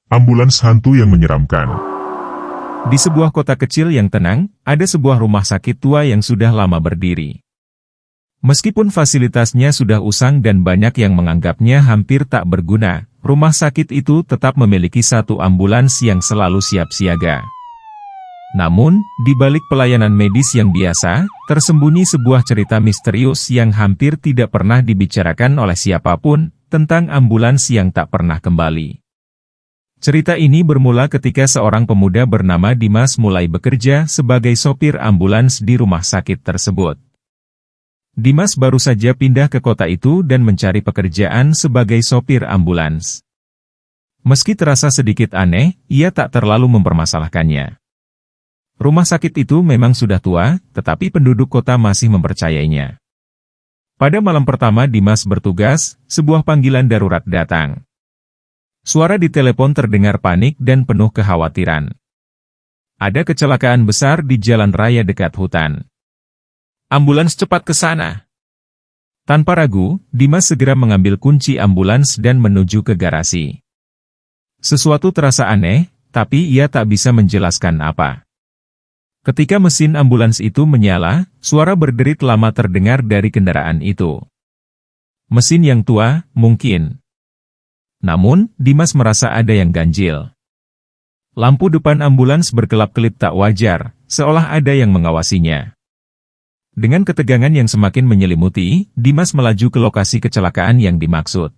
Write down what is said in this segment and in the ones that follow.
Ambulans hantu yang menyeramkan. Di sebuah kota kecil yang tenang, ada sebuah rumah sakit tua yang sudah lama berdiri. Meskipun fasilitasnya sudah usang dan banyak yang menganggapnya hampir tak berguna, rumah sakit itu tetap memiliki satu ambulans yang selalu siap siaga. Namun, di balik pelayanan medis yang biasa, tersembunyi sebuah cerita misterius yang hampir tidak pernah dibicarakan oleh siapapun, tentang ambulans yang tak pernah kembali. Cerita ini bermula ketika seorang pemuda bernama Dimas mulai bekerja sebagai sopir ambulans di rumah sakit tersebut. Dimas baru saja pindah ke kota itu dan mencari pekerjaan sebagai sopir ambulans. Meski terasa sedikit aneh, ia tak terlalu mempermasalahkannya. Rumah sakit itu memang sudah tua, tetapi penduduk kota masih mempercayainya. Pada malam pertama Dimas bertugas, sebuah panggilan darurat datang. Suara di telepon terdengar panik dan penuh kekhawatiran. Ada kecelakaan besar di jalan raya dekat hutan. Ambulans cepat ke sana. Tanpa ragu, Dimas segera mengambil kunci ambulans dan menuju ke garasi. Sesuatu terasa aneh, tapi ia tak bisa menjelaskan apa. Ketika mesin ambulans itu menyala, suara berderit lama terdengar dari kendaraan itu. Mesin yang tua, mungkin. Namun, Dimas merasa ada yang ganjil. Lampu depan ambulans berkelap-kelip tak wajar, seolah ada yang mengawasinya. Dengan ketegangan yang semakin menyelimuti, Dimas melaju ke lokasi kecelakaan yang dimaksud.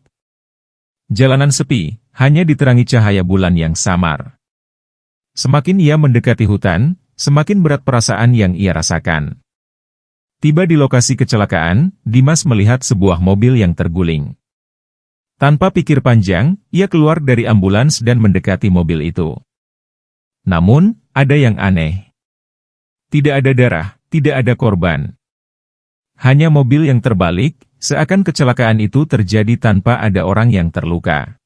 Jalanan sepi, hanya diterangi cahaya bulan yang samar. Semakin ia mendekati hutan, semakin berat perasaan yang ia rasakan. Tiba di lokasi kecelakaan, Dimas melihat sebuah mobil yang terguling. Tanpa pikir panjang, ia keluar dari ambulans dan mendekati mobil itu. Namun, ada yang aneh. Tidak ada darah, tidak ada korban. Hanya mobil yang terbalik, seakan kecelakaan itu terjadi tanpa ada orang yang terluka.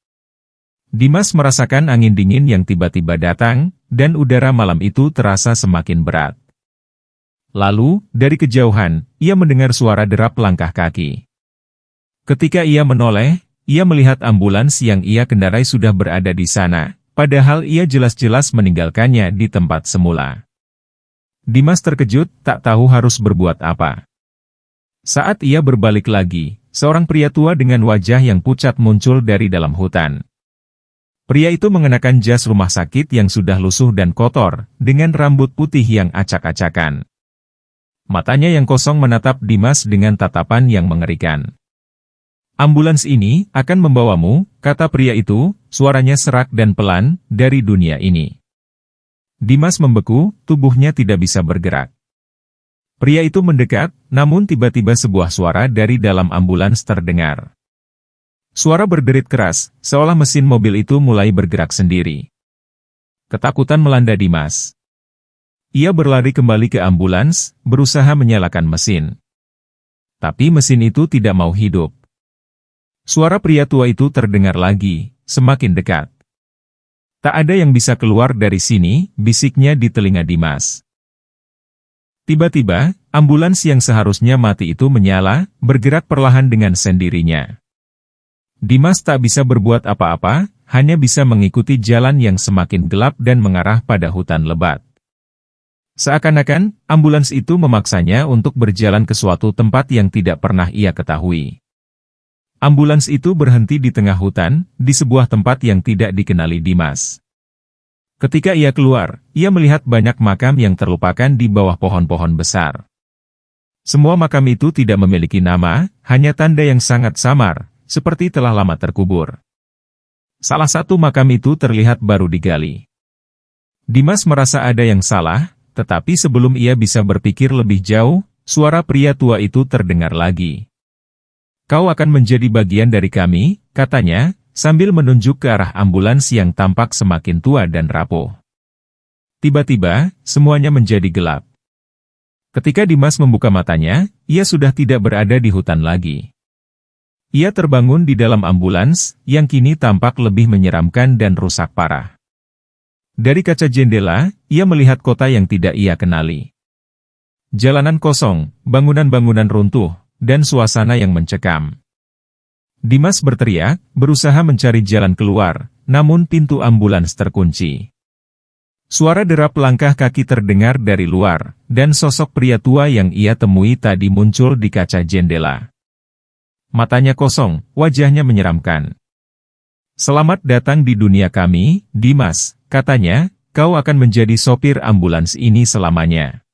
Dimas merasakan angin dingin yang tiba-tiba datang, dan udara malam itu terasa semakin berat. Lalu, dari kejauhan, ia mendengar suara derap langkah kaki. Ketika ia menoleh, ia melihat ambulans yang ia kendarai sudah berada di sana, padahal ia jelas-jelas meninggalkannya di tempat semula. Dimas terkejut, tak tahu harus berbuat apa. Saat ia berbalik lagi, seorang pria tua dengan wajah yang pucat muncul dari dalam hutan. Pria itu mengenakan jas rumah sakit yang sudah lusuh dan kotor, dengan rambut putih yang acak-acakan. Matanya yang kosong menatap Dimas dengan tatapan yang mengerikan. Ambulans ini akan membawamu, kata pria itu, suaranya serak dan pelan, dari dunia ini. Dimas membeku, tubuhnya tidak bisa bergerak. Pria itu mendekat, namun tiba-tiba sebuah suara dari dalam ambulans terdengar. Suara berderit keras, seolah mesin mobil itu mulai bergerak sendiri. Ketakutan melanda Dimas. Ia berlari kembali ke ambulans, berusaha menyalakan mesin. Tapi mesin itu tidak mau hidup. Suara pria tua itu terdengar lagi, semakin dekat. Tak ada yang bisa keluar dari sini, bisiknya di telinga Dimas. Tiba-tiba, ambulans yang seharusnya mati itu menyala, bergerak perlahan dengan sendirinya. Dimas tak bisa berbuat apa-apa, hanya bisa mengikuti jalan yang semakin gelap dan mengarah pada hutan lebat. Seakan-akan, ambulans itu memaksanya untuk berjalan ke suatu tempat yang tidak pernah ia ketahui. Ambulans itu berhenti di tengah hutan, di sebuah tempat yang tidak dikenali Dimas. Ketika ia keluar, ia melihat banyak makam yang terlupakan di bawah pohon-pohon besar. Semua makam itu tidak memiliki nama, hanya tanda yang sangat samar, seperti telah lama terkubur. Salah satu makam itu terlihat baru digali. Dimas merasa ada yang salah, tetapi sebelum ia bisa berpikir lebih jauh, suara pria tua itu terdengar lagi. Kau akan menjadi bagian dari kami, katanya, sambil menunjuk ke arah ambulans yang tampak semakin tua dan rapuh. Tiba-tiba, semuanya menjadi gelap. Ketika Dimas membuka matanya, ia sudah tidak berada di hutan lagi. Ia terbangun di dalam ambulans, yang kini tampak lebih menyeramkan dan rusak parah. Dari kaca jendela, ia melihat kota yang tidak ia kenali. Jalanan kosong, bangunan-bangunan runtuh, dan suasana yang mencekam. Dimas berteriak, berusaha mencari jalan keluar, namun pintu ambulans terkunci. Suara derap langkah kaki terdengar dari luar, dan sosok pria tua yang ia temui tadi muncul di kaca jendela. Matanya kosong, wajahnya menyeramkan. "Selamat datang di dunia kami, Dimas," katanya, "kau akan menjadi sopir ambulans ini selamanya."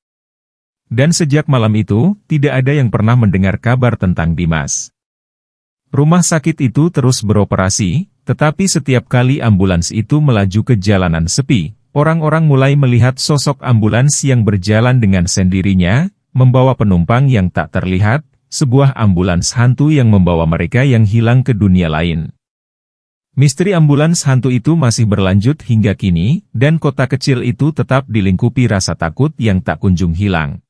Dan sejak malam itu, tidak ada yang pernah mendengar kabar tentang Dimas. Rumah sakit itu terus beroperasi, tetapi setiap kali ambulans itu melaju ke jalanan sepi, orang-orang mulai melihat sosok ambulans yang berjalan dengan sendirinya, membawa penumpang yang tak terlihat, sebuah ambulans hantu yang membawa mereka yang hilang ke dunia lain. Misteri ambulans hantu itu masih berlanjut hingga kini, dan kota kecil itu tetap dilingkupi rasa takut yang tak kunjung hilang.